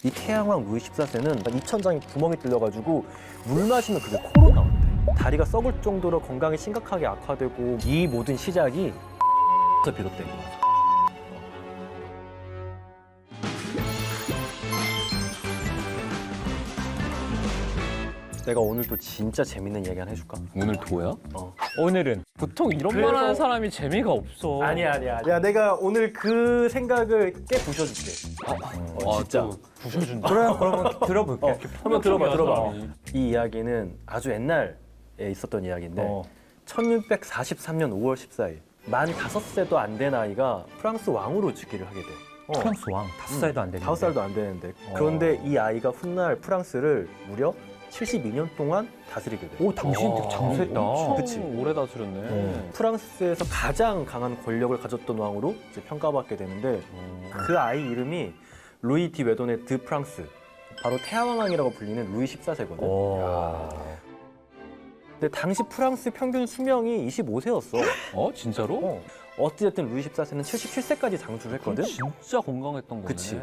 이 태양왕 루이 14세는 2천장에 구멍이 뚫려가지고 물 마시면 그게 코로 나온대. 다리가 썩을 정도로 건강이 심각하게 악화되고 이 모든 시작이 에서 비롯된 거야. 내가 오늘 또 진짜 재밌는 이야기 하나 해줄까? 오늘 도야? 오늘은 보통 이런 말 하는 사람이 재미가 없어. 아니야. 야, 내가 오늘 그 생각을 깨 부셔줄게. 진짜. 부셔준다. 그래, 그러면 들어볼게. 한번 들어봐. 이 이 이야기는 아주 옛날에 있었던 이야기인데 1643년 5월 14일 만 5세도 안 된 아이가 프랑스 왕으로 즉위를 하게 돼. 프랑스 왕 5살도 안 되는데. 5살도 안 되는데. 그런데 이 아이가 훗날 프랑스를 무려 72년 동안 다스리게 돼. 오, 당신 되게 장수했다. 그치. 오래 다스렸네. 프랑스에서 가장 강한 권력을 가졌던 왕으로 이제 평가받게 되는데 그 아이 이름이 루이 디 웨도네 드 프랑스, 바로 태양왕이라고 불리는 루이 14세거든. 근데 당시 프랑스 평균 수명이 25세였어. 진짜로? 어찌됐든 루이 14세는 77세까지 장수를 했거든. 진짜 건강했던 거네. 그치.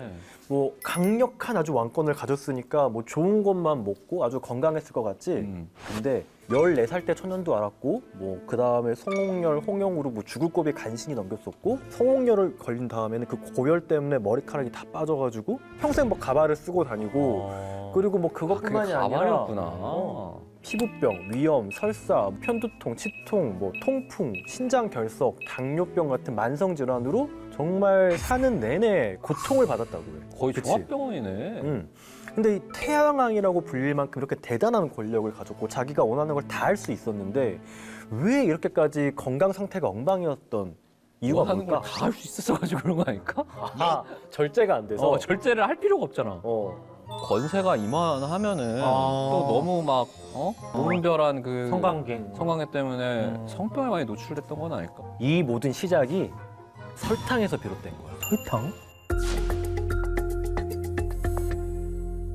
뭐 강력한 아주 왕권을 가졌으니까 뭐 좋은 것만 먹고 아주 건강했을 것 같지. 근데 14살 때 천연도 알았고 뭐 그다음에 성홍열, 홍역으로 뭐 죽을 고비 간신히 넘겼었고 성홍열을 걸린 다음에는 그 고열 때문에 머리카락이 다 빠져가지고 평생 뭐 가발을 쓰고 다니고 그리고 뭐 그것뿐만이 아니라 가발이었구나. 피부병, 위염, 설사, 편두통, 치통, 뭐 통풍, 신장 결석, 당뇨병 같은 만성 질환으로 정말 사는 내내 고통을 받았다고 해. 거의 그치? 종합병원이네. 근데 이 태양왕이라고 불릴 만큼 이렇게 대단한 권력을 가졌고 자기가 원하는 걸 다 할 수 있었는데 왜 이렇게까지 건강 상태가 엉망이었던 이유가 하는 뭘까? 걸 다 할 수 있었어가지고 그런 거 아닐까? 절제가 안 돼서. 절제를 할 필요가 없잖아. 권세가 이만하면은 또 너무 막 무분별한 그 성관계. 성관계 때문에 성병에 많이 노출됐던 건 아닐까? 이 모든 시작이 설탕에서 비롯된 거야. 설탕?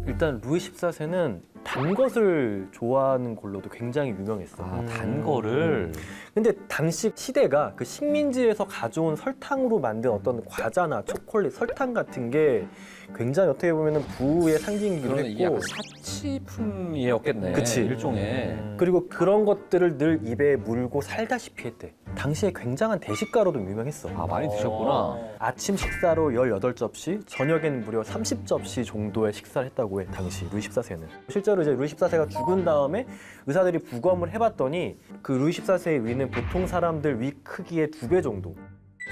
일단 루이 14세는 단 것을 좋아하는 걸로도 굉장히 유명했어. 단 거를. 근데 당시 시대가 그 식민지에서 가져온 설탕으로 만든 어떤 과자나 초콜릿, 설탕 같은 게 굉장히 어떻게 보면 부의 상징이기도 그러네, 이게 했고 약간 사치품이었겠네. 그치. 일종의. 그리고 그런 것들을 늘 입에 물고 살다시피 했대. 당시에 굉장한 대식가로도 유명했어. 많이 드셨구나. 아침 식사로 18접시, 저녁엔 무려 30접시 정도의 식사를 했다고 해, 당시 루이 14세는. 실제로 이제 루이 14세가 죽은 다음에 의사들이 부검을 해봤더니 그 루이 14세의 위는 보통 사람들 위 크기의 2배 정도.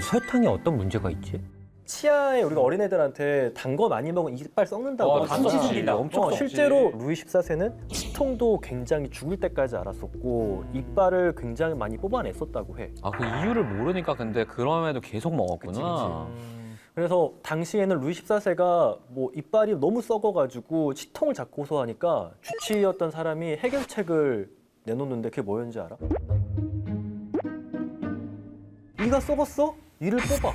설탕에 어떤 문제가 있지? 치아에 우리가 어린애들한테 단 거 많이 먹으면 이빨 썩는다고. 다 썩지. 엄청 썩지. 실제로 루이 14세는 치통도 굉장히 죽을 때까지 앓았었고 이빨을 굉장히 많이 뽑아냈었다고 해. 그 이유를 모르니까 근데 그럼에도 계속 먹었구나. 그래서 당시에는 루이 14세가 뭐 이빨이 너무 썩어가지고 치통을 자꾸 호소하니까 주치의였던 사람이 해결책을 내놓는데 그게 뭐였는지 알아? 이가 썩었어? 이를 뽑아.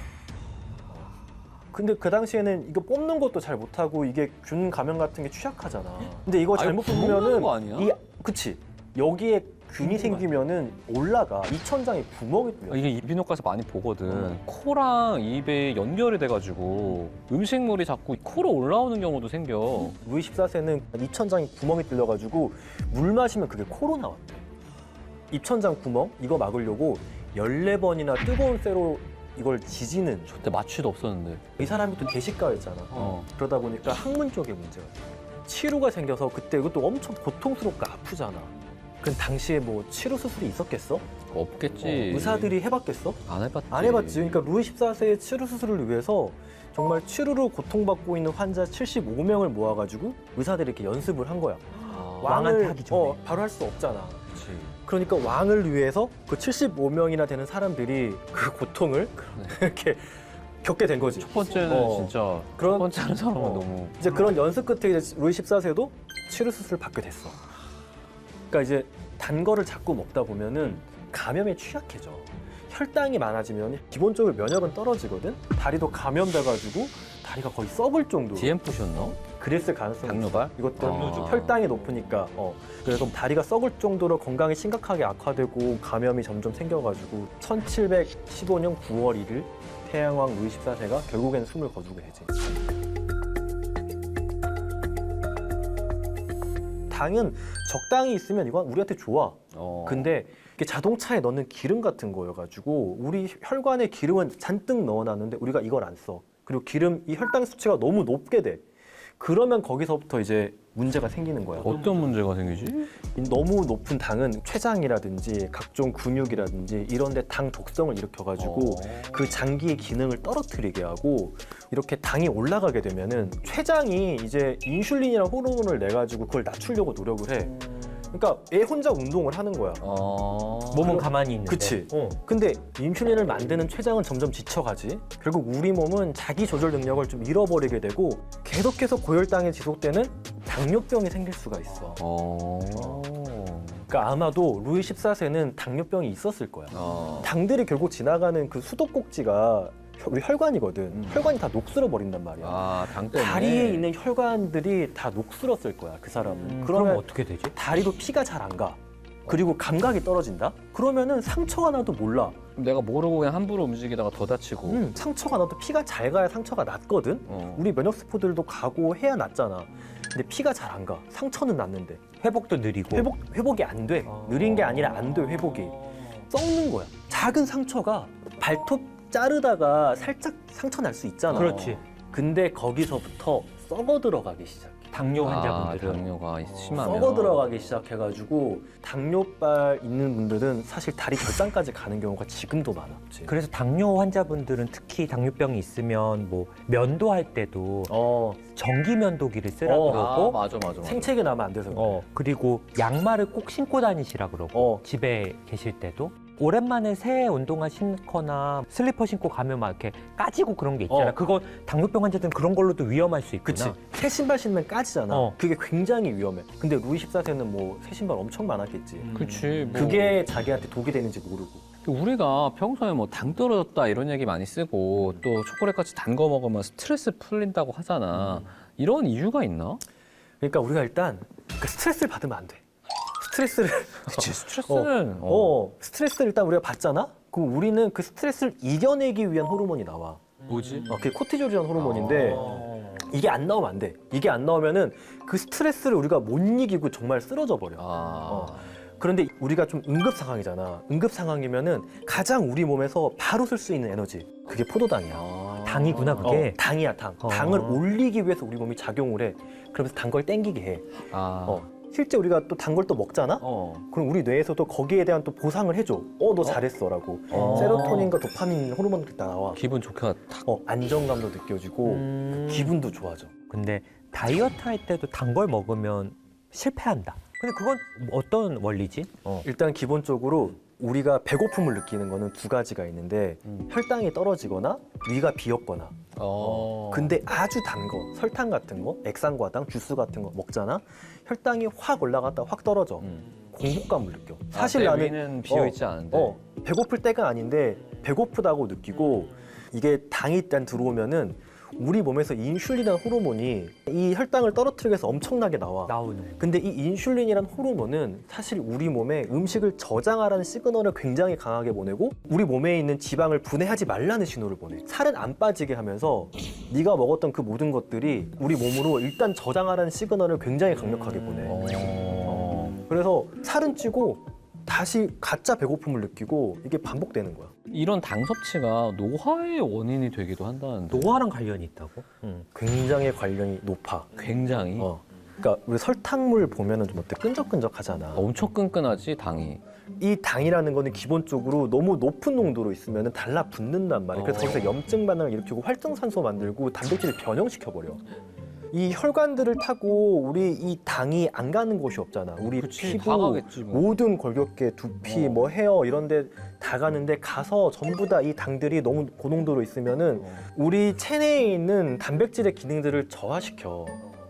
근데 그 당시에는 이거 뽑는 것도 잘 못하고 이게 균 감염 같은 게 취약하잖아. 근데 이거 잘못 구멍 나는 뽑으면은 거 아니야? 그치. 여기에 균이 생기면은 올라가. 2천장에 구멍이 뚫려. 이게 이비인후과에서 많이 보거든. 코랑 입에 연결이 돼가지고 음식물이 자꾸 코로 올라오는 경우도 생겨. 루이 14세는 입천장에 구멍이 뚫려가지고 물 마시면 그게 코로 나왔대. 입천장 구멍 이거 막으려고 14번이나 뜨거운 쇠로 이걸 지지는. 그때 마취도 없었는데. 이 사람이 또 대식가였잖아. 그러다 보니까 항문 쪽에 문제가 돼. 치루가 생겨서 그때 이것도 엄청 고통스럽고 아프잖아. 그럼 당시에 뭐 치료 수술이 있었겠어? 없겠지. 의사들이 해봤겠어? 안 해봤지. 안 해봤지. 그러니까 루이 14세의 치료 수술을 위해서 정말 치료로 고통받고 있는 환자 75명을 모아가지고 의사들이 이렇게 연습을 한 거야. 왕한테 하기 전에. 바로 할 수 없잖아. 그치. 그러니까 왕을 위해서 그 75명이나 되는 사람들이 그 고통을 이렇게 겪게 된 거지. 첫 번째는 진짜 그런- 첫 번째 하는 사람은 너무 이제 그런 연습 끝에 이제 루이 14세도 치료 수술을 받게 됐어. 그러니까 이제 단 거를 자꾸 먹다 보면은 감염에 취약해져. 혈당이 많아지면 기본적으로 면역은 떨어지거든. 다리도 감염돼가지고 다리가 거의 썩을 정도로. DMF셨나? 그랬을 가능성이 당뇨발? 있어. 이것 때문에 혈당이 높으니까. 그래서 다리가 썩을 정도로 건강이 심각하게 악화되고 감염이 점점 생겨가지고 1715년 9월 1일 태양왕 루이 14세가 결국엔 숨을 거두게 되지. 당은 적당히 있으면 이건 우리한테 좋아. 어. 근데 이게 자동차에 넣는 기름 같은 거여가지고 우리 혈관에 기름은 잔뜩 넣어놨는데 우리가 이걸 안 써. 그리고 기름 이 혈당 수치가 너무 높게 돼. 그러면 거기서부터 이제 문제가 생기는 거야. 어떤 문제가 생기지? 이 너무 높은 당은 췌장이라든지 각종 근육이라든지 이런 데 당 독성을 일으켜가지고 그 장기의 기능을 떨어뜨리게 하고 이렇게 당이 올라가게 되면은 췌장이 이제 인슐린이라는 호르몬을 내가지고 그걸 낮추려고 노력을 해. 그러니까 얘 혼자 운동을 하는 거야. 몸은 가만히 있는데. 그치. 근데 인슐린을 만드는 췌장은 점점 지쳐가지. 결국 우리 몸은 자기 조절 능력을 좀 잃어버리게 되고 계속해서 고혈당이 지속되는 당뇨병이 생길 수가 있어. 그러니까 아마도 루이 14세는 당뇨병이 있었을 거야. 당들이 결국 지나가는 그 수도꼭지가 우리 혈관이거든. 혈관이 다 녹슬어 버린단 말이야. 당 때문에. 다리에 있는 혈관들이 다 녹슬었을 거야, 그 사람은. 그러면 그러면 어떻게 되지? 다리도 피가 잘 안 가. 그리고 감각이 떨어진다? 그러면은 상처가 나도 몰라. 내가 모르고 그냥 함부로 움직이다가 더 다치고. 상처가 나도 피가 잘 가야 상처가 낫거든? 우리 면역세포들도 가고 해야 낫잖아. 근데 피가 잘 안 가. 상처는 낫는데. 회복도 느리고. 회복이 안 돼. 느린 게 아니라 안 돼, 회복이. 썩는 거야. 작은 상처가 발톱 자르다가 살짝 상처 날 수 있잖아. 그렇지. 근데 거기서부터 썩어 들어가기 시작해. 당뇨 환자분들은. 당뇨가 심하면. 썩어 들어가기 시작해가지고 당뇨발 있는 분들은 사실 다리 결장까지 가는 경우가 지금도 많아. 그래서 당뇨 환자분들은 특히 당뇨병이 있으면 뭐 면도할 때도 전기 면도기를 쓰라 그러고 맞아. 생채기 나면 안 돼서 그래. 그리고 양말을 꼭 신고 다니시라 그러고 집에 계실 때도 오랜만에 새 운동화 신거나 슬리퍼 신고 가면 막 이렇게 까지고 그런 게 있잖아. 그거 당뇨병 환자들은 그런 걸로도 위험할 수 있구나. 그치. 새 신발 신으면 까지잖아. 그게 굉장히 위험해. 근데 루이 14세는 뭐 새 신발 엄청 많았겠지. 그치. 그게 자기한테 독이 되는지 모르고. 우리가 평소에 뭐 당 떨어졌다 이런 얘기 많이 쓰고 또 초콜릿같이 단 거 먹으면 스트레스 풀린다고 하잖아. 이런 이유가 있나? 그러니까 우리가 일단 그 스트레스를 받으면 안 돼. 스트레스를 그치, 스트레스는. 스트레스를 일단 우리가 받잖아? 그럼 우리는 그 스트레스를 이겨내기 위한 호르몬이 나와. 뭐지? 그게 코티졸이라는 호르몬인데 이게 안 나오면 안 돼. 이게 안 나오면은 그 스트레스를 우리가 못 이기고 정말 쓰러져 버려. 그런데 우리가 좀 응급 상황이잖아. 응급 상황이면은 가장 우리 몸에서 바로 쓸 수 있는 에너지. 그게 포도당이야. 당이구나 그게. 당이야, 당. 당을 올리기 위해서 우리 몸이 작용을 해. 그러면서 단 걸 땡기게 해. 실제 우리가 또 단 걸 또 먹잖아? 그럼 우리 뇌에서도 거기에 대한 또 보상을 해줘. 너 잘했어라고. 세로토닌과 도파민 호르몬들이 다 나와. 기분 좋게 탁. 안정감도 느껴지고 기분도 좋아져. 근데 다이어트 할 때도 단 걸 먹으면 실패한다. 근데 그건 어떤 원리지? 일단 기본적으로 우리가 배고픔을 느끼는 거는 두 가지가 있는데 혈당이 떨어지거나 위가 비었거나 근데 아주 단 거, 설탕 같은 거, 액상과당, 주스 같은 거 먹잖아? 혈당이 확 올라갔다 확 떨어져. 공복감을 느껴. 사실 나는 위는 비어있지 않은데. 배고플 때가 아닌데 배고프다고 느끼고 이게 당이 일단 들어오면은 우리 몸에서 인슐린이라는 호르몬이 이 혈당을 떨어뜨리기 위해서 엄청나게 나오는. 근데 이 인슐린이라는 호르몬은 사실 우리 몸에 음식을 저장하라는 시그널을 굉장히 강하게 보내고 우리 몸에 있는 지방을 분해하지 말라는 신호를 보내. 살은 안 빠지게 하면서 네가 먹었던 그 모든 것들이 우리 몸으로 일단 저장하라는 시그널을 굉장히 강력하게 보내. 그래서 살은 찌고 다시 가짜 배고픔을 느끼고 이게 반복되는 거야. 이런 당 섭취가 노화의 원인이 되기도 한다는데. 노화랑 관련이 있다고? 굉장히 관련이 높아. 굉장히. 그러니까 우리 설탕물 보면은 좀 어때? 끈적끈적하잖아. 엄청 끈끈하지 당이. 이 당이라는 거는 기본적으로 너무 높은 농도로 있으면 달라붙는단 말이야. 그래서 거기서 염증 반응을 일으키고 활성산소 만들고 단백질을 변형시켜 버려. 이 혈관들을 타고 우리 이 당이 안 가는 곳이 없잖아. 우리 피부, 다 가겠지, 뭐. 모든 골격계, 두피, 뭐 헤어 이런 데 다 가는데 가서 전부 다 이 당들이 너무 고농도로 있으면은 우리 체내에 있는 단백질의 기능들을 저하시켜.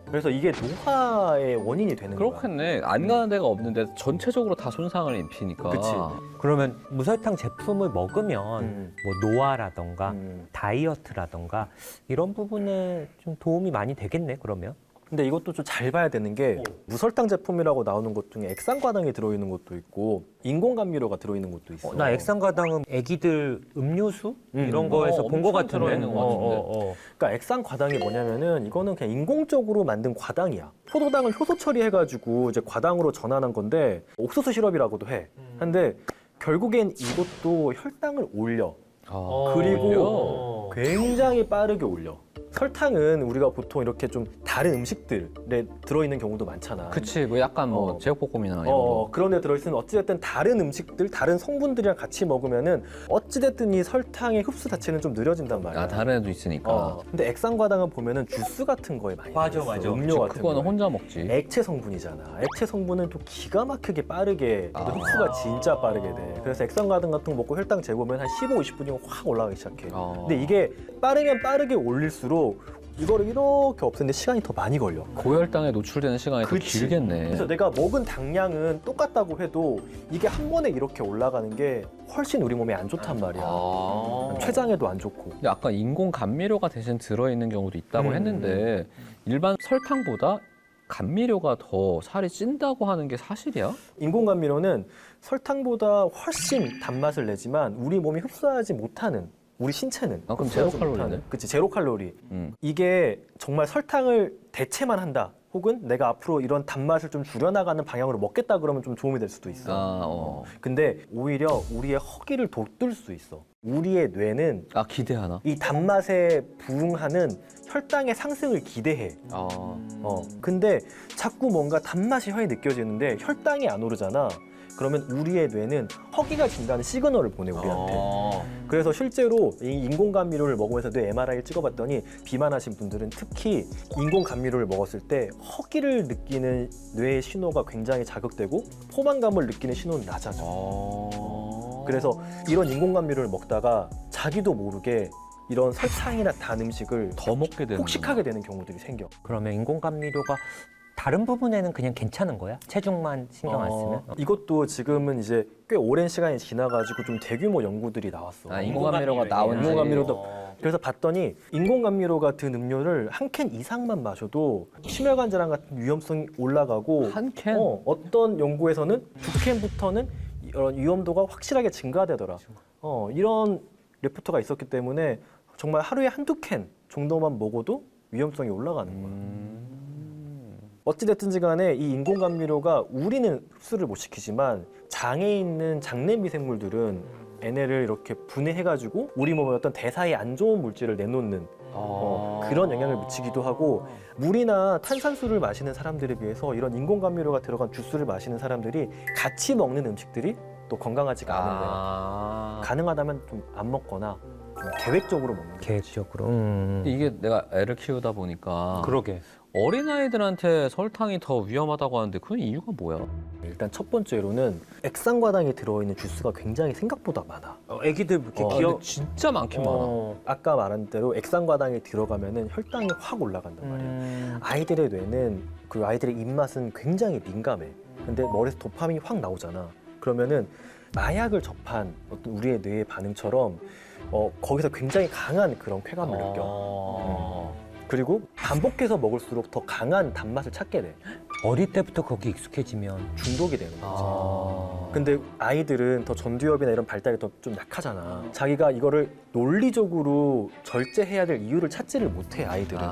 그래서 이게 노화의 원인이 되는 거야. 그렇겠네. 안 가는 데가 없는데 전체적으로 다 손상을 입히니까. 그치. 그러면 무설탕 제품을 먹으면 뭐 노화라던가 음. 다이어트라던가 이런 부분에 좀 도움이 많이 되겠네 그러면? 근데 이것도 좀 잘 봐야 되는 게 무설탕 제품이라고 나오는 것 중에 액상과당이 들어있는 것도 있고 인공감미료가 들어있는 것도 있어. 나 액상과당은 애기들 음료수 이런 거에서 본 것 엄청 같은데. 들어있는 것 같은데. 그러니까 액상과당이 뭐냐면은 이거는 그냥 인공적으로 만든 과당이야. 포도당을 효소 처리해가지고 이제 과당으로 전환한 건데 옥수수 시럽이라고도 해. 근데 결국엔 이것도 혈당을 올려. 그리고 굉장히 빠르게 올려. 설탕은 우리가 보통 이렇게 좀 다른 음식들에 들어있는 경우도 많잖아. 그치, 뭐 약간 뭐 어. 제육볶음이나 이런 거. 그런 데 들어있으면 어찌됐든 다른 음식들, 다른 성분들이랑 같이 먹으면은 어찌됐든 이 설탕의 흡수 자체는 좀 느려진단 말이야. 아, 다른 애도 있으니까. 근데 액상과당은 보면은 주스 같은 거에 많이 맞아, 들어있어. 맞아. 음료 같은 그거는 거에. 혼자 먹지. 액체 성분이잖아. 액체 성분은 또 기가 막히게 빠르게 또 흡수가 진짜 빠르게 돼. 그래서 액상과당 같은 거 먹고 혈당 재보면 한 15, 20분이면 확 올라가기 시작해. 근데 이게 빠르면 빠르게 올릴수록 이거를 이렇게 없애는데 시간이 더 많이 걸려. 고혈당에 노출되는 시간이 더 그치. 길겠네. 그래서 내가 먹은 당량은 똑같다고 해도 이게 한 번에 이렇게 올라가는 게 훨씬 우리 몸에 안 좋단 말이야. 췌장에도 안 좋고. 근데 아까 인공 감미료가 대신 들어있는 경우도 있다고 했는데 일반 설탕보다 감미료가 더 살이 찐다고 하는 게 사실이야? 인공감미료는 설탕보다 훨씬 단맛을 내지만 우리 몸이 흡수하지 못하는 우리 신체는 아, 그럼 흡수하지 제로 칼로리네? 못하는, 그치, 제로 칼로리. 응. 이게 정말 설탕을 대체만 한다. 혹은 내가 앞으로 이런 단맛을 좀 줄여나가는 방향으로 먹겠다 그러면 좀 도움이 될 수도 있어. 근데 오히려 우리의 허기를 돋굴 수 있어. 우리의 뇌는 기대하나? 이 단맛에 부응하는 혈당의 상승을 기대해. 근데 자꾸 뭔가 단맛이 혀에 느껴지는데 혈당이 안 오르잖아. 그러면 우리의 뇌는 허기가 진다는 시그널을 보내 우리한테. 그래서 실제로 이 인공감미료를 먹으면서 뇌 MRI를 찍어봤더니 비만하신 분들은 특히 인공감미료를 먹었을 때 허기를 느끼는 뇌의 신호가 굉장히 자극되고 포만감을 느끼는 신호는 낮아져. 그래서 이런 인공감미료를 먹다가 자기도 모르게 이런 설탕이나 단 음식을 더 먹게 되는 폭식하게 되는 경우들이 생겨. 그러면 인공감미료가 다른 부분에는 그냥 괜찮은 거야? 체중만 신경 안 쓰면? 이것도 지금은 이제 꽤 오랜 시간이 지나가지고 좀 대규모 연구들이 나왔어. 인공감미료가 나온지. 인공감미료도. 그래서 봤더니 인공감미료가 든 음료를 한 캔 이상만 마셔도 심혈관 질환 같은 위험성이 올라가고 한 캔? 어떤 연구에서는 두 캔부터는 이런 위험도가 확실하게 증가되더라. 이런 레포트가 있었기 때문에 정말 하루에 한두 캔 정도만 먹어도 위험성이 올라가는 거야. 어찌됐든지 간에 이 인공감미료가 우리는 흡수를 못 시키지만 장에 있는 장내 미생물들은 얘네를 이렇게 분해해가지고 우리 몸에 어떤 대사에 안 좋은 물질을 내놓는 그런 영향을 미치기도 하고 물이나 탄산수를 마시는 사람들에 비해서 이런 인공감미료가 들어간 주스를 마시는 사람들이 같이 먹는 음식들이 또 건강하지가 않은 거야. 가능하다면 좀 안 먹거나 좀 계획적으로 먹는 거야. 계획적으로. 이게 내가 애를 키우다 보니까 그러게. 어린아이들한테 설탕이 더 위험하다고 하는데 그 이유가 뭐야? 일단 첫 번째로는 액상과당이 들어있는 주스가 굉장히 생각보다 많아. 애기들 이렇게 근데 진짜 많긴 많아. 아까 말한 대로 액상과당이 들어가면은 혈당이 확 올라간단 말이야. 아이들의 뇌는 그리고 아이들의 입맛은 굉장히 민감해. 근데 머리에서 도파민이 확 나오잖아. 그러면은 마약을 접한 어떤 우리의 뇌의 반응처럼 거기서 굉장히 강한 그런 쾌감을 느껴. 그리고 반복해서 먹을수록 더 강한 단맛을 찾게 돼. 어릴 때부터 거기 익숙해지면 중독이 되는 거지. 근데 아이들은 더 전두엽이나 이런 발달이 더 좀 약하잖아. 자기가 이거를 논리적으로 절제해야 될 이유를 찾지를 못해, 아이들은.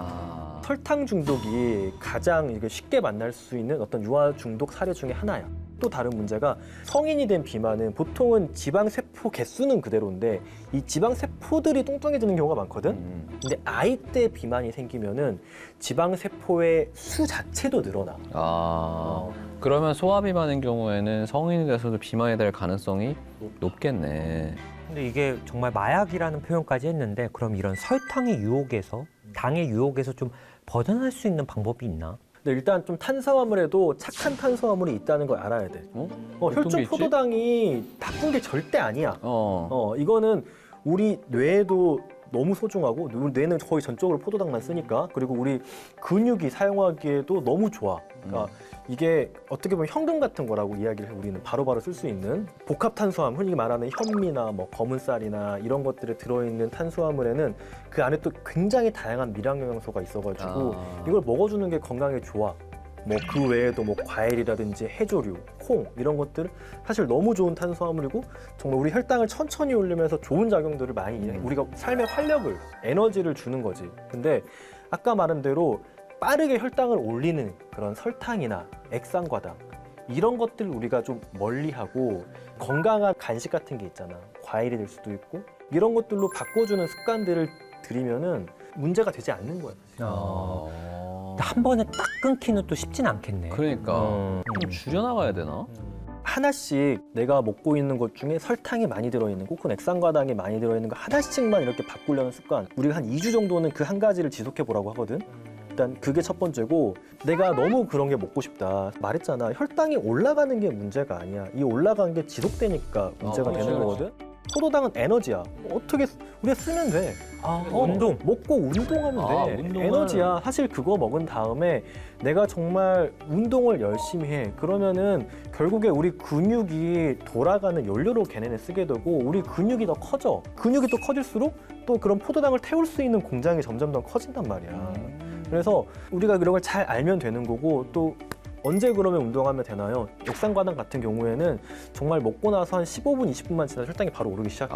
설탕 중독이 가장 이게 쉽게 만날 수 있는 어떤 유아 중독 사례 중에 하나야. 또 다른 문제가 성인이 된 비만은 보통은 지방세포 개수는 그대로인데 이 지방세포들이 뚱뚱해지는 경우가 많거든. 근데 아이 때 비만이 생기면은 지방세포의 수 자체도 늘어나. 그러면 소아비만인 경우에는 성인이 돼서도 비만이 될 가능성이 높겠네. 근데 이게 정말 마약이라는 표현까지 했는데 그럼 이런 설탕의 유혹에서 당의 유혹에서 좀 벗어날 수 있는 방법이 있나? 근데 일단 좀 탄수화물에도 착한 탄수화물이 있다는 걸 알아야 돼. 어떤 게 혈중 있지? 포도당이 나쁜 게 절대 아니야. 이거는 우리 뇌에도 너무 소중하고 우리 뇌는 거의 전적으로 포도당만 쓰니까 그리고 우리 근육이 사용하기에도 너무 좋아. 그러니까 이게 어떻게 보면 현금 같은 거라고 이야기를 해. 우리는 바로바로 쓸 수 있는 복합 탄수화물, 흔히 말하는 현미나 뭐 검은 쌀이나 이런 것들에 들어있는 탄수화물에는 그 안에 또 굉장히 다양한 미량 영양소가 있어가지고 이걸 먹어주는 게 건강에 좋아. 뭐 그 외에도 뭐 과일이라든지 해조류, 콩 이런 것들 사실 너무 좋은 탄수화물이고 정말 우리 혈당을 천천히 올리면서 좋은 작용들을 많이 해. 우리가 삶의 활력을, 에너지를 주는 거지. 근데 아까 말한 대로 빠르게 혈당을 올리는 그런 설탕이나 액상과당 이런 것들 우리가 좀 멀리하고 건강한 간식 같은 게 있잖아. 과일이 될 수도 있고 이런 것들로 바꿔주는 습관들을 들이면은 문제가 되지 않는 거야. 한 번에 딱 끊기는 또 쉽진 않겠네. 그러니까 좀 줄여나가야 되나? 하나씩 내가 먹고 있는 것 중에 설탕이 많이 들어있는 혹은 액상과당이 많이 들어있는 거 하나씩만 이렇게 바꾸려는 습관 우리가 한 2주 정도는 그 한 가지를 지속해 보라고 하거든. 일단 그게 첫 번째고 내가 너무 그런 게 먹고 싶다 말했잖아. 혈당이 올라가는 게 문제가 아니야. 이 올라간 게 지속되니까 문제가 그렇지, 되는 그렇지. 거거든. 포도당은 에너지야. 어떻게 우리가 쓰면 돼. 운동. 먹고 운동하면 돼. 운동을. 에너지야. 사실 그거 먹은 다음에 내가 정말 운동을 열심히 해. 그러면은 결국에 우리 근육이 돌아가는 연료로 걔네는 쓰게 되고 우리 근육이 더 커져. 근육이 또 커질수록 또 그런 포도당을 태울 수 있는 공장이 점점 더 커진단 말이야. 그래서 우리가 이런 걸 잘 알면 되는 거고 또 언제 그러면 운동하면 되나요? 액상과당 같은 경우에는 정말 먹고 나서 한 15분, 20분만 지나서 혈당이 바로 오르기 시작해.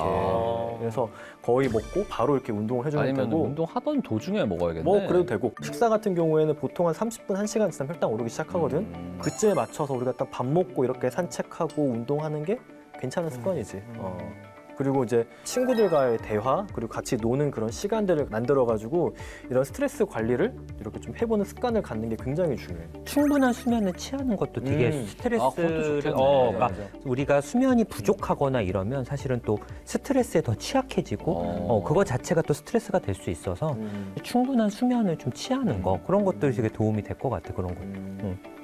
그래서 거의 먹고 바로 이렇게 운동을 해주면 아니면 되고 운동하던 도중에 먹어야겠네. 뭐 그래도 되고 식사 같은 경우에는 보통 한 30분, 1시간 지나면 혈당 오르기 시작하거든. 그쯤에 맞춰서 우리가 딱 밥 먹고 이렇게 산책하고 운동하는 게 괜찮은 습관이지. 그리고 이제 친구들과의 대화 그리고 같이 노는 그런 시간들을 만들어가지고 이런 스트레스 관리를 이렇게 좀 해보는 습관을 갖는 게 굉장히 중요해. 충분한 수면을 취하는 것도 되게 그것도 스트레스를 좋겠네. 그러니까 우리가 수면이 부족하거나 이러면 사실은 또 스트레스에 더 취약해지고 그거 자체가 또 스트레스가 될 수 있어서 충분한 수면을 좀 취하는 거 그런 것들이 되게 도움이 될 것 같아. 그런 것도.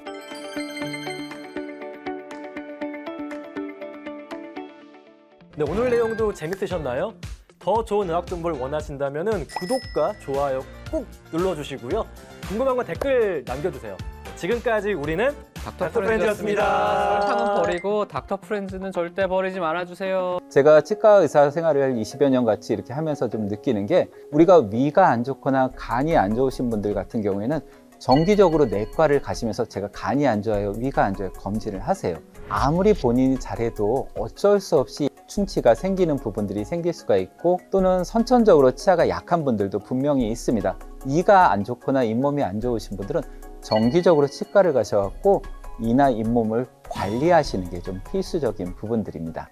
네, 오늘 내용도 재밌으셨나요? 더 좋은 의학 정보를 원하신다면 구독과 좋아요 꼭 눌러주시고요. 궁금한 건 댓글 남겨주세요. 지금까지 우리는 닥터 프렌즈였습니다. 설탕은 버리고 닥터 프렌즈는 절대 버리지 말아주세요. 제가 치과 의사 생활을 20여 년 같이 이렇게 하면서 좀 느끼는 게 우리가 위가 안 좋거나 간이 안 좋으신 분들 같은 경우에는 정기적으로 내과를 가시면서 제가 간이 안 좋아요, 위가 안 좋아요 검진을 하세요. 아무리 본인이 잘해도 어쩔 수 없이 충치가 생기는 부분들이 생길 수가 있고 또는 선천적으로 치아가 약한 분들도 분명히 있습니다. 이가 안 좋거나 잇몸이 안 좋으신 분들은 정기적으로 치과를 가셔서 이나 잇몸을 관리하시는 게 좀 필수적인 부분들입니다.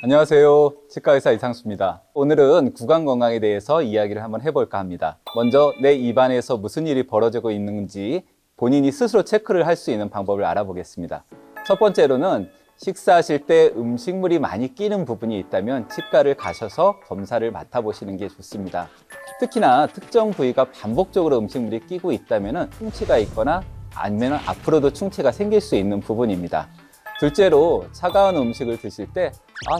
안녕하세요. 치과의사 이상수입니다. 오늘은 구강 건강에 대해서 이야기를 한번 해볼까 합니다. 먼저 내 입안에서 무슨 일이 벌어지고 있는지 본인이 스스로 체크를 할 수 있는 방법을 알아보겠습니다. 첫 번째로는 식사하실 때 음식물이 많이 끼는 부분이 있다면 치과를 가셔서 검사를 맡아보시는 게 좋습니다. 특히나 특정 부위가 반복적으로 음식물이 끼고 있다면 충치가 있거나 아니면 앞으로도 충치가 생길 수 있는 부분입니다. 둘째로 차가운 음식을 드실 때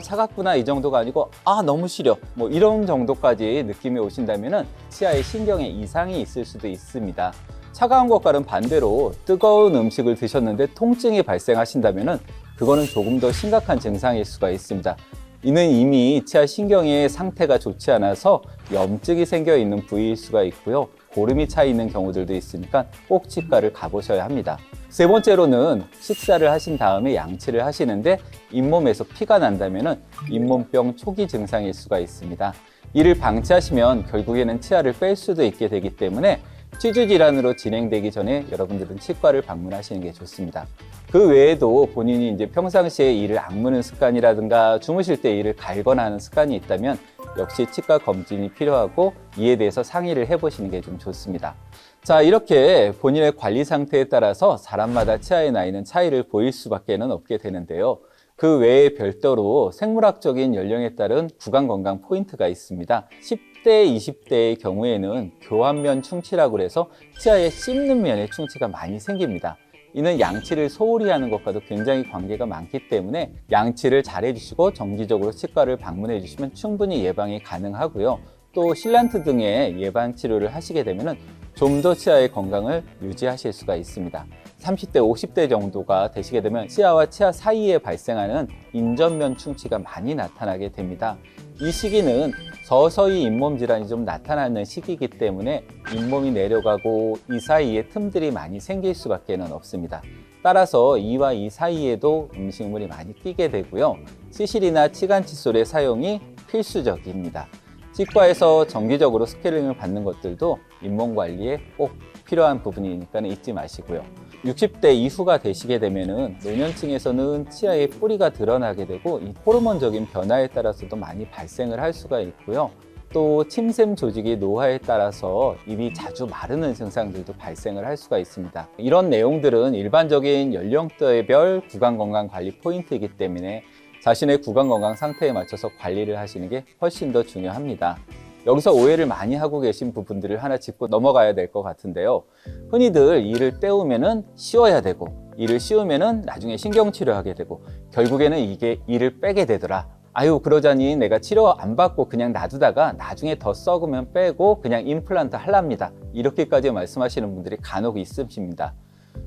차갑구나 이 정도가 아니고 너무 시려 뭐 이런 정도까지 느낌이 오신다면 치아에 신경에 이상이 있을 수도 있습니다. 차가운 것과는 반대로 뜨거운 음식을 드셨는데 통증이 발생하신다면 그거는 조금 더 심각한 증상일 수가 있습니다. 이는 이미 치아 신경의 상태가 좋지 않아서 염증이 생겨 있는 부위일 수가 있고요. 고름이 차 있는 경우들도 있으니까 꼭 치과를 가보셔야 합니다. 세 번째로는 식사를 하신 다음에 양치를 하시는데 잇몸에서 피가 난다면 잇몸병 초기 증상일 수가 있습니다. 이를 방치하시면 결국에는 치아를 뺄 수도 있게 되기 때문에 치주 질환으로 진행되기 전에 여러분들은 치과를 방문하시는 게 좋습니다. 그 외에도 본인이 이제 평상시에 이를 악무는 습관이라든가 주무실 때 이를 갈거나 하는 습관이 있다면 역시 치과 검진이 필요하고 이에 대해서 상의를 해보시는 게 좀 좋습니다. 자, 이렇게 본인의 관리 상태에 따라서 사람마다 치아의 나이는 차이를 보일 수밖에 없게 되는데요. 그 외에 별도로 생물학적인 연령에 따른 구강 건강 포인트가 있습니다. 10대, 20대의 경우에는 교환면 충치라고 해서 치아에 씹는 면에 충치가 많이 생깁니다. 이는 양치를 소홀히 하는 것과도 굉장히 관계가 많기 때문에 양치를 잘 해주시고 정기적으로 치과를 방문해 주시면 충분히 예방이 가능하고요. 또 실란트 등의 예방 치료를 하시게 되면 좀 더 치아의 건강을 유지하실 수가 있습니다. 30대, 50대 정도가 되시게 되면 치아와 치아 사이에 발생하는 인전면 충치가 많이 나타나게 됩니다. 이 시기는 서서히 잇몸 질환이 좀 나타나는 시기이기 때문에 잇몸이 내려가고 이 사이에 틈들이 많이 생길 수밖에 없습니다. 따라서 이와 이 사이에도 음식물이 많이 끼게 되고요. 치실이나 치간 칫솔의 사용이 필수적입니다. 치과에서 정기적으로 스케일링을 받는 것들도 잇몸 관리에 꼭 필요한 부분이니까 잊지 마시고요. 60대 이후가 되시게 되면은 노년층에서는 치아의 뿌리가 드러나게 되고 이 호르몬적인 변화에 따라서도 많이 발생을 할 수가 있고요. 또 침샘 조직이 노화에 따라서 입이 자주 마르는 증상들도 발생을 할 수가 있습니다. 이런 내용들은 일반적인 연령대별 구강건강관리 포인트이기 때문에 자신의 구강건강 상태에 맞춰서 관리를 하시는 게 훨씬 더 중요합니다. 여기서 오해를 많이 하고 계신 부분들을 하나 짚고 넘어가야 될 것 같은데요. 흔히들 이를 떼우면은 씌워야 되고, 이를 씌우면은 나중에 신경치료하게 되고, 결국에는 이게 이를 빼게 되더라. 아유, 그러자니 내가 치료 안 받고 그냥 놔두다가 나중에 더 썩으면 빼고 그냥 임플란트 하랍니다. 이렇게까지 말씀하시는 분들이 간혹 있으십니다.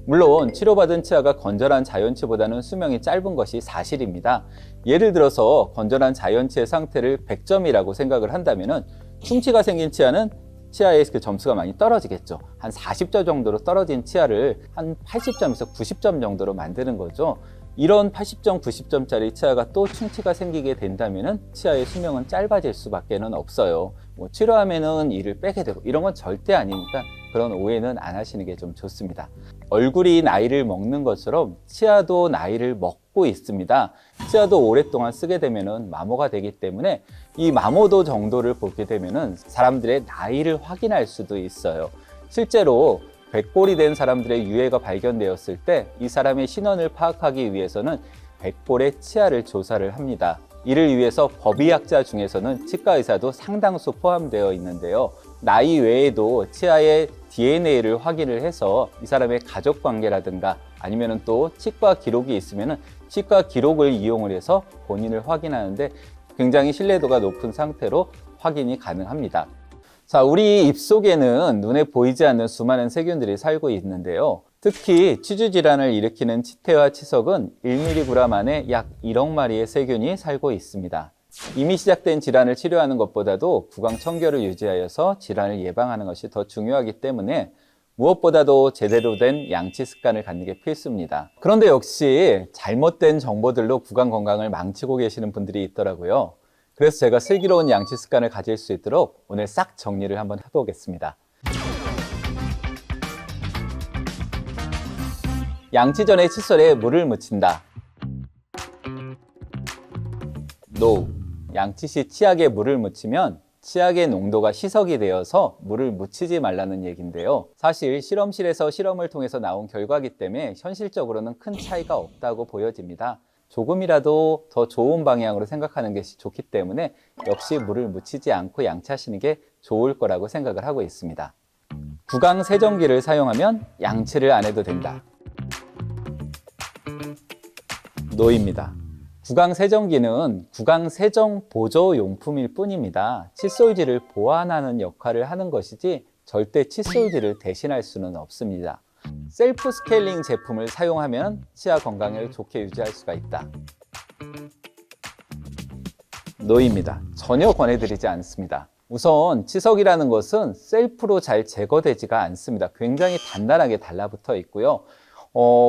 물론 치료받은 치아가 건전한 자연치보다는 수명이 짧은 것이 사실입니다. 예를 들어서 건전한 자연치의 상태를 100점이라고 생각을 한다면 충치가 생긴 치아는 치아의 그 점수가 많이 떨어지겠죠. 한 40점 정도로 떨어진 치아를 한 80점에서 90점 정도로 만드는 거죠. 이런 80점, 90점짜리 치아가 또 충치가 생기게 된다면 치아의 수명은 짧아질 수밖에 없어요. 치료하면은 이를 빼게 되고 이런 건 절대 아니니까 그런 오해는 안 하시는 게 좀 좋습니다. 얼굴이 나이를 먹는 것처럼 치아도 나이를 먹고 있습니다. 치아도 오랫동안 쓰게 되면은 마모가 되기 때문에 이 마모도 정도를 보게 되면은 사람들의 나이를 확인할 수도 있어요. 실제로 백골이 된 사람들의 유해가 발견되었을 때 이 사람의 신원을 파악하기 위해서는 백골의 치아를 조사를 합니다. 이를 위해서 법의학자 중에서는 치과 의사도 상당수 포함되어 있는데요. 나이 외에도 치아의 DNA를 확인을 해서 이 사람의 가족 관계라든가 아니면 또 치과 기록이 있으면 치과 기록을 이용을 해서 본인을 확인하는데 굉장히 신뢰도가 높은 상태로 확인이 가능합니다. 자, 우리 입 속에는 눈에 보이지 않는 수많은 세균들이 살고 있는데요. 특히 치주 질환을 일으키는 치태와 치석은 1mg 안에 약 1억 마리의 세균이 살고 있습니다. 이미 시작된 질환을 치료하는 것보다도 구강 청결을 유지하여서 질환을 예방하는 것이 더 중요하기 때문에 무엇보다도 제대로 된 양치 습관을 갖는 게 필수입니다. 그런데 역시 잘못된 정보들로 구강 건강을 망치고 계시는 분들이 있더라고요. 그래서 제가 슬기로운 양치 습관을 가질 수 있도록 오늘 싹 정리를 한번 해보겠습니다. 양치 전에 칫솔에 물을 묻힌다. NO. 양치 시 치약에 물을 묻히면 치약의 농도가 희석이 되어서 물을 묻히지 말라는 얘기인데요. 사실 실험실에서 실험을 통해서 나온 결과이기 때문에 현실적으로는 큰 차이가 없다고 보여집니다. 조금이라도 더 좋은 방향으로 생각하는 것이 좋기 때문에 역시 물을 묻히지 않고 양치하시는 게 좋을 거라고 생각을 하고 있습니다. 구강 세정기를 사용하면 양치를 안 해도 된다. NO입니다. 구강 세정기는 구강 세정 보조 용품일 뿐입니다. 칫솔질을 보완하는 역할을 하는 것이지 절대 칫솔질을 대신할 수는 없습니다. 셀프 스케일링 제품을 사용하면 치아 건강을 좋게 유지할 수가 있다. NO입니다. 전혀 권해드리지 않습니다. 우선 치석이라는 것은 셀프로 잘 제거되지가 않습니다. 굉장히 단단하게 달라붙어 있고요.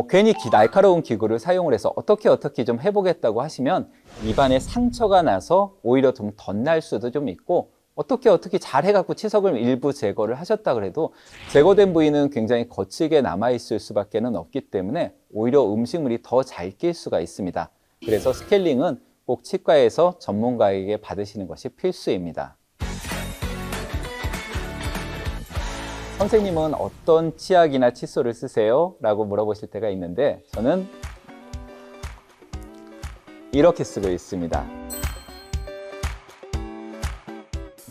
괜히 날카로운 기구를 사용을 해서 어떻게 좀 해보겠다고 하시면 입안에 상처가 나서 오히려 좀 덧날 수도 좀 있고 어떻게 잘 해갖고 치석을 일부 제거를 하셨다 그래도 제거된 부위는 굉장히 거칠게 남아있을 수밖에 없기 때문에 오히려 음식물이 더 잘 낄 수가 있습니다. 그래서 스케일링은 꼭 치과에서 전문가에게 받으시는 것이 필수입니다. 선생님은 어떤 치약이나 칫솔을 쓰세요? 라고 물어보실 때가 있는데 저는 이렇게 쓰고 있습니다.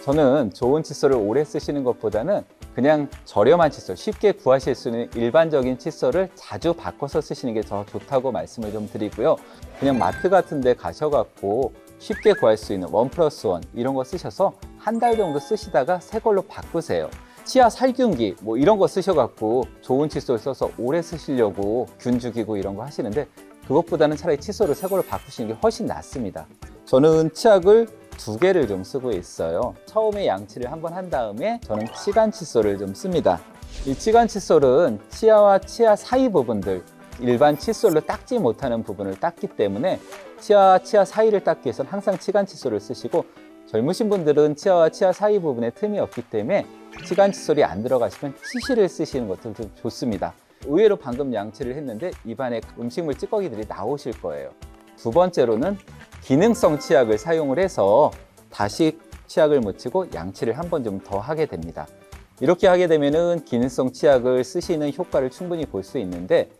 저는 좋은 칫솔을 오래 쓰시는 것보다는 그냥 저렴한 칫솔, 쉽게 구하실 수 있는 일반적인 칫솔을 자주 바꿔서 쓰시는 게 더 좋다고 말씀을 좀 드리고요. 그냥 마트 같은 데 가셔갖고 쉽게 구할 수 있는 1+1 이런 거 쓰셔서 한 달 정도 쓰시다가 새 걸로 바꾸세요. 치아 살균기 뭐 이런 거 쓰셔갖고 좋은 칫솔 써서 오래 쓰시려고 균 죽이고 이런 거 하시는데 그것보다는 차라리 칫솔을 새 걸로 바꾸시는 게 훨씬 낫습니다. 저는 치약을 2개를 좀 쓰고 있어요. 처음에 양치를 한번 한 다음에 저는 치간 칫솔을 좀 씁니다. 이 치간 칫솔은 치아와 치아 사이 부분들, 일반 칫솔로 닦지 못하는 부분을 닦기 때문에 치아와 치아 사이를 닦기 위해서는 항상 치간 칫솔을 쓰시고, 젊으신 분들은 치아와 치아 사이 부분에 틈이 없기 때문에 치간 칫솔이 안 들어가시면 치실을 쓰시는 것도 좀 좋습니다. 의외로 방금 양치를 했는데 입안에 음식물 찌꺼기들이 나오실 거예요. 두 번째로는 기능성 치약을 사용을 해서 다시 치약을 묻히고 양치를 한 번 좀 더 하게 됩니다. 이렇게 하게 되면은 기능성 치약을 쓰시는 효과를 충분히 볼 수 있는데,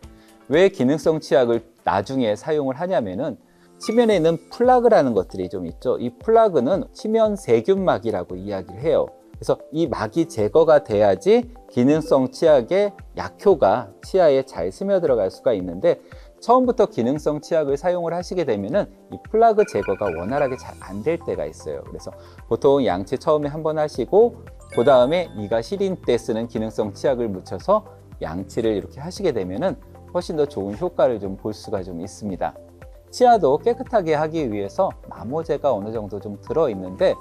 왜 기능성 치약을 나중에 사용을 하냐면은 치면에 있는 플라그라는 것들이 좀 있죠. 이 플라그는 치면 세균막이라고 이야기를 해요. 그래서 이 막이 제거가 돼야지 기능성 치약의 약효가 치아에 잘 스며들어갈 수가 있는데, 처음부터 기능성 치약을 사용을 하시게 되면은 이 플라그 제거가 원활하게 잘 안 될 때가 있어요. 그래서 보통 양치 처음에 한번 하시고 그 다음에 이가 시린 때 쓰는 기능성 치약을 묻혀서 양치를 이렇게 하시게 되면은 훨씬 더 좋은 효과를 좀 볼 수가 좀 있습니다. 치아도 깨끗하게 하기 위해서 마모제가 어느 정도 좀 들어있는데,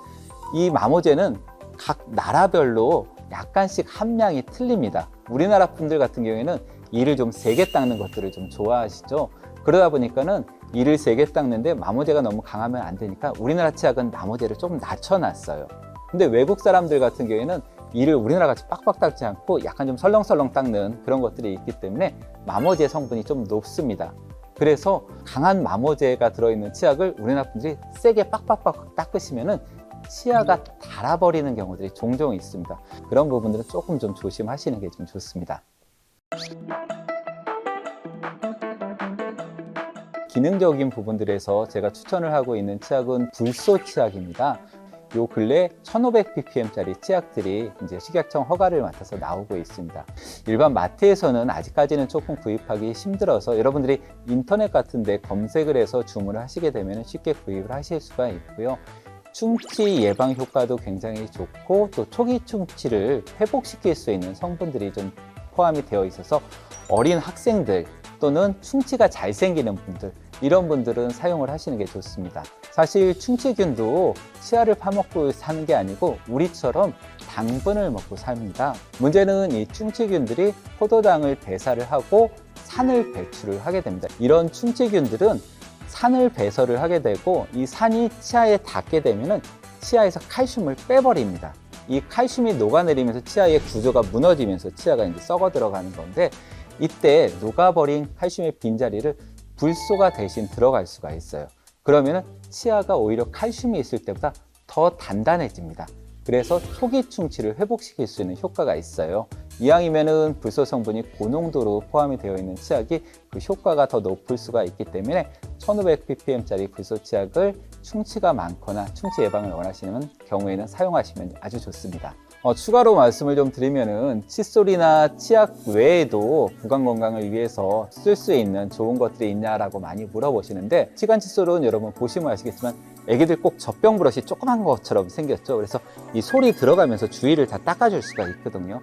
이 마모제는 각 나라별로 약간씩 함량이 틀립니다. 우리나라 분들 같은 경우에는 이를 좀 세게 닦는 것들을 좀 좋아하시죠. 그러다 보니까는 이를 세게 닦는데 마모제가 너무 강하면 안 되니까 우리나라 치약은 마모제를 조금 낮춰놨어요. 근데 외국 사람들 같은 경우에는 이를 우리나라 같이 빡빡 닦지 않고 약간 좀 설렁설렁 닦는 그런 것들이 있기 때문에 마모제 성분이 좀 높습니다. 그래서 강한 마모제가 들어있는 치약을 우리나라 분들이 세게 빡빡빡 닦으시면은 치아가 닳아버리는 경우들이 종종 있습니다. 그런 부분들은 조금 좀 조심하시는 게 좀 좋습니다. 기능적인 부분들에서 제가 추천을 하고 있는 치약은 불소 치약입니다. 요 근래 1500ppm짜리 치약들이 이제 식약청 허가를 맡아서 나오고 있습니다. 일반 마트에서는 아직까지는 조금 구입하기 힘들어서 여러분들이 인터넷 같은 데 검색을 해서 주문을 하시게 되면 쉽게 구입을 하실 수가 있고요. 충치 예방 효과도 굉장히 좋고, 또 초기 충치를 회복시킬 수 있는 성분들이 좀 포함이 되어 있어서 어린 학생들 또는 충치가 잘 생기는 분들, 이런 분들은 사용을 하시는 게 좋습니다. 사실 충치균도 치아를 파먹고 사는 게 아니고 우리처럼 당분을 먹고 삽니다. 문제는 이 충치균들이 포도당을 배사를 하고 산을 배출을 하게 됩니다. 이런 충치균들은 산을 배설을 하게 되고, 이 산이 치아에 닿게 되면은 치아에서 칼슘을 빼버립니다. 이 칼슘이 녹아내리면서 치아의 구조가 무너지면서 치아가 이제 썩어 들어가는 건데, 이때 녹아버린 칼슘의 빈자리를 불소가 대신 들어갈 수가 있어요. 그러면은 치아가 오히려 칼슘이 있을 때보다 더 단단해집니다. 그래서 초기 충치를 회복시킬 수 있는 효과가 있어요. 이왕이면은 불소 성분이 고농도로 포함이 되어 있는 치약이 그 효과가 더 높을 수가 있기 때문에 1500ppm짜리 불소 치약을 충치가 많거나 충치 예방을 원하시는 경우에는 사용하시면 아주 좋습니다. 추가로 말씀을 좀 드리면은 칫솔이나 치약 외에도 구강 건강을 위해서 쓸 수 있는 좋은 것들이 있냐라고 많이 물어보시는데, 치간 칫솔은 여러분 보시면 아시겠지만 애기들 꼭 젖병 브러시 조그만 것처럼 생겼죠. 그래서 이 솔이 들어가면서 주위를 다 닦아줄 수가 있거든요.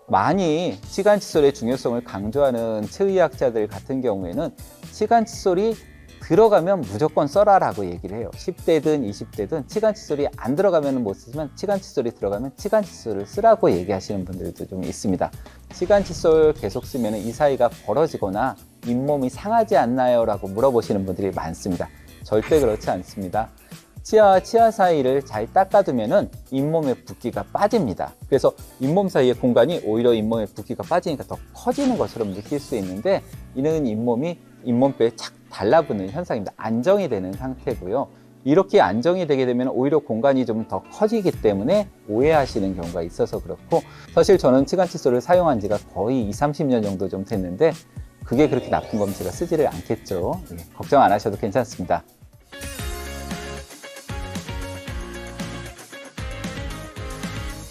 많이 치간 칫솔의 중요성을 강조하는 치의학자들 같은 경우에는 치간 칫솔이 들어가면 무조건 써라라고 얘기를 해요. 10대든 20대든 치간 칫솔이 안 들어가면 못 쓰지만 치간 칫솔이 들어가면 치간 칫솔을 쓰라고 얘기하시는 분들도 좀 있습니다. 치간 칫솔 계속 쓰면 이 사이가 벌어지거나 잇몸이 상하지 않나요? 라고 물어보시는 분들이 많습니다. 절대 그렇지 않습니다. 치아와 치아 사이를 잘 닦아두면은 잇몸의 붓기가 빠집니다. 그래서 잇몸 사이의 공간이 오히려 잇몸의 붓기가 빠지니까 더 커지는 것처럼 느낄 수 있는데, 이는 잇몸이 잇몸뼈에 착 달라붙는 현상입니다. 안정이 되는 상태고요. 이렇게 안정이 되게 되면 오히려 공간이 좀 더 커지기 때문에 오해하시는 경우가 있어서 그렇고, 사실 저는 치간 칫솔을 사용한 지가 거의 20-30년 정도 좀 됐는데 그게 그렇게 나쁜 거면 제가 쓰지를 않겠죠. 걱정 안 하셔도 괜찮습니다.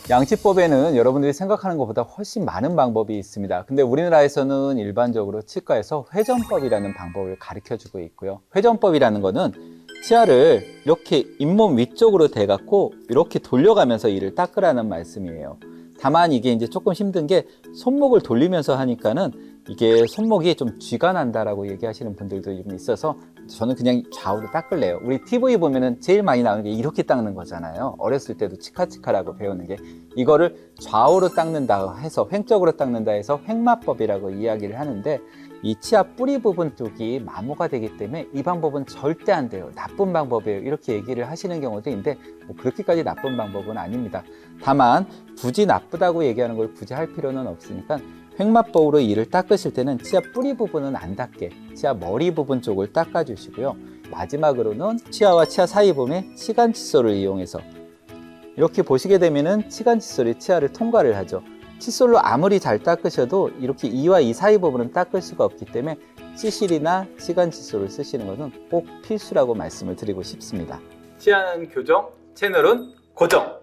양치법에는 여러분들이 생각하는 것보다 훨씬 많은 방법이 있습니다. 근데 우리나라에서는 일반적으로 치과에서 회전법이라는 방법을 가르쳐 주고 있고요. 회전법이라는 거는 치아를 이렇게 잇몸 위쪽으로 대갖고 이렇게 돌려가면서 이를 닦으라는 말씀이에요. 다만 이게 이제 조금 힘든 게 손목을 돌리면서 하니까는 이게 손목이 좀 쥐가 난다라고 얘기하시는 분들도 좀 있어서 저는 그냥 좌우로 닦을래요. 우리 TV 보면은 제일 많이 나오는 게 이렇게 닦는 거잖아요. 어렸을 때도 치카치카라고 배우는 게 이거를 좌우로 닦는다 해서 횡적으로 닦는다 해서 횡마법이라고 이야기를 하는데 이 치아 뿌리 부분 쪽이 마모가 되기 때문에 이 방법은 절대 안 돼요. 나쁜 방법이에요. 이렇게 얘기를 하시는 경우도 있는데 뭐 그렇게까지 나쁜 방법은 아닙니다. 다만 굳이 나쁘다고 얘기하는 걸 굳이 할 필요는 없으니까 횡마법으로 이를 닦으실 때는 치아 뿌리 부분은 안 닦게 치아 머리 부분 쪽을 닦아주시고요. 마지막으로는 치아와 치아 사이 부분에 치간 칫솔을 이용해서 이렇게 보시게 되면은 치간 칫솔이 치아를 통과를 하죠. 칫솔로 아무리 잘 닦으셔도 이렇게 이와 이 사이 부분은 닦을 수가 없기 때문에 치실이나 치간 칫솔을 쓰시는 것은 꼭 필수라고 말씀을 드리고 싶습니다. 치아는 교정, 채널은 고정.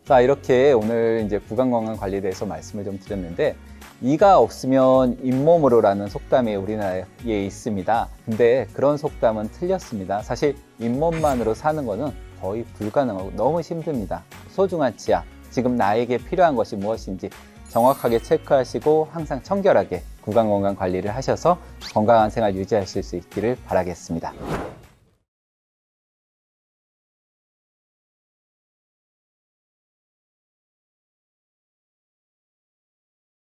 자, 이렇게 오늘 이제 구강 건강 관리에 대해서 말씀을 좀 드렸는데 이가 없으면 잇몸으로라는 속담이 우리나라에 있습니다. 근데 그런 속담은 틀렸습니다. 사실 잇몸만으로 사는 것은 거의 불가능하고 너무 힘듭니다. 소중한 치아, 지금 나에게 필요한 것이 무엇인지 정확하게 체크하시고 항상 청결하게 구강 건강 관리를 하셔서 건강한 생활 유지하실 수 있기를 바라겠습니다.